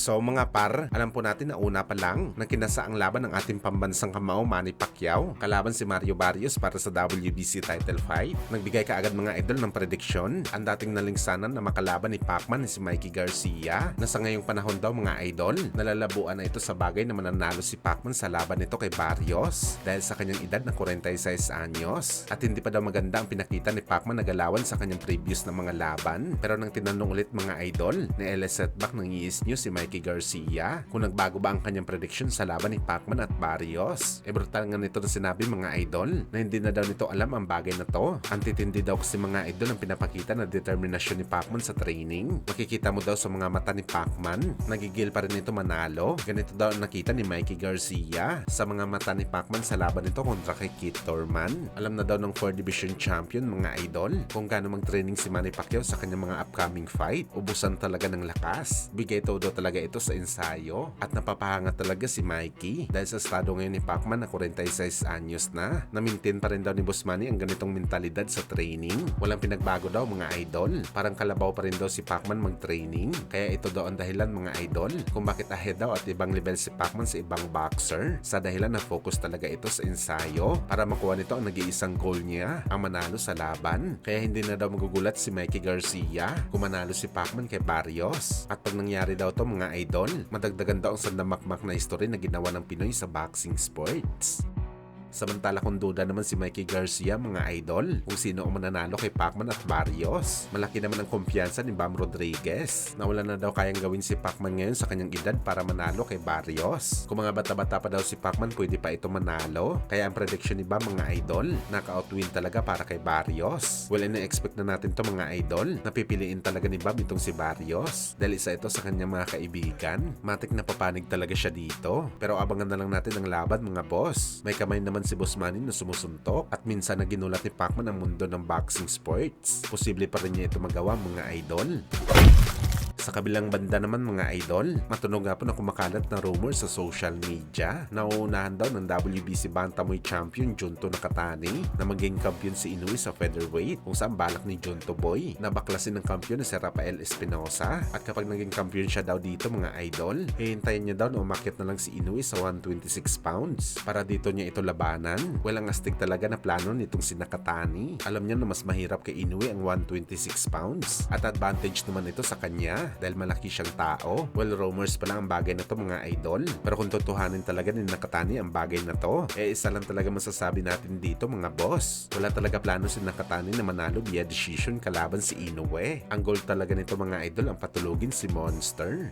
So mga par, alam po natin na una pa lang nang kinasa ang laban ng ating pambansang kamao Manny Pacquiao kalaban si Mario Barrios para sa WBC title fight. Nagbigay kaagad mga idol ng prediksyon ang dating nalingsanan na makalaban ni Pacman si Mikey Garcia na sa ngayong panahon daw mga idol, nalalabuan na ito sa bagay na mananalo si Pacman sa laban nito kay Barrios dahil sa kanyang edad na 46 anyos at hindi pa daw maganda ang pinakita ni Pacman na galawan sa kanyang previous na mga laban. Pero nang tinanong ulit mga idol ni LS Setback ng ES News si Mikey Garcia kung nagbago ba ang kanyang prediction sa laban ni Pacman at Barrios. Brutal nga nito na sinabi mga idol na hindi na daw nito alam ang bagay na to. Antitindi daw kasi mga idol ang pinapakita na determinasyon ni Pacman sa training. Makikita mo daw sa mga mata ni Pacman, nagigil pa rin ito manalo. Ganito daw ang nakita ni Mikey Garcia sa mga mata ni Pacman sa laban nito kontra kay Keith Thurman. Alam na daw ng 4 Division Champion mga idol kung gaano mag-training si Manny Pacquiao sa kanyang mga upcoming fight. Ubusan talaga ng lakas. Bigay todo talaga ito sa ensayo at napapahanga talaga si Mikey dahil sa estado ngayon ni Pacman na 46 anyos na. Na-maintain pa rin daw ni Boss Manny ang ganitong mentalidad sa training. Walang pinagbago daw mga idol. Parang kalabaw pa rin daw si Pacman mag-training. Kaya ito daw ang dahilan mga idol kung bakit ahead daw at ibang level si Pacman sa ibang boxer. Sa dahilan na focus talaga ito sa ensayo para makuha nito ang nag-iisang goal niya, ang manalo sa laban. Kaya hindi na daw magugulat si Mikey Garcia kung manalo si Pacman kay Barrios. At pag nangyari daw to mga idol, madagdagan daw ang sandamakmak na history na ginawa ng Pinoy sa boxing sports. Samantala kung duda naman si Mikey Garcia mga idol kung sino ang mananalo kay Pacman at Barrios. Malaki naman ang kumpiyansa ni Bam Rodriguez na wala na daw kayang gawin si Pacman ngayon sa kanyang edad para manalo kay Barrios. Kung mga bata-bata pa daw si Pacman pwede pa ito manalo. Kaya ang prediction ni Bam mga idol, naka-outwin talaga para kay Barrios. Well, ina-expect na natin to mga idol. Napipiliin talaga ni Bam itong si Barrios dahil isa ito sa kanyang mga kaibigan. Matik na papanig talaga siya dito. Pero abangan na lang natin ang laban mga boss. May kamay naman si Boss Manny na sumusuntok at minsan na ginulat ni Pacman ang mundo ng boxing sports. Posible pa rin niya ito magawa mga idol. Sa kabilang banda naman mga idol, matunog nga po na kumakalat na rumor sa social media na uunahan daw ng WBC Bantamweight Champion Junto Nakatani na maging kampiyon si Inoue sa featherweight kung saan balak ni Junto Boy na baklasin ng kampiyon na si Rafael Espinosa at kapag naging kampiyon siya daw dito mga idol, hihintayin niya daw na umakyat na lang si Inoue sa 126 pounds para dito niya ito labanan. Well, ang astig talaga na plano nitong si Nakatani. Alam niya na mas mahirap kay Inoue ang 126 pounds at advantage naman ito sa kanya dahil malaki siyang tao. Well, rumors pa lang ang bagay na to mga idol. Pero kung tutuhanin talaga ni Nakatani ang bagay na to, isa lang talaga masasabi natin dito mga boss. Wala talaga plano si Nakatani na manalo via decision kalaban si Inoue. Ang goal talaga nito mga idol ang patulugin si Monster.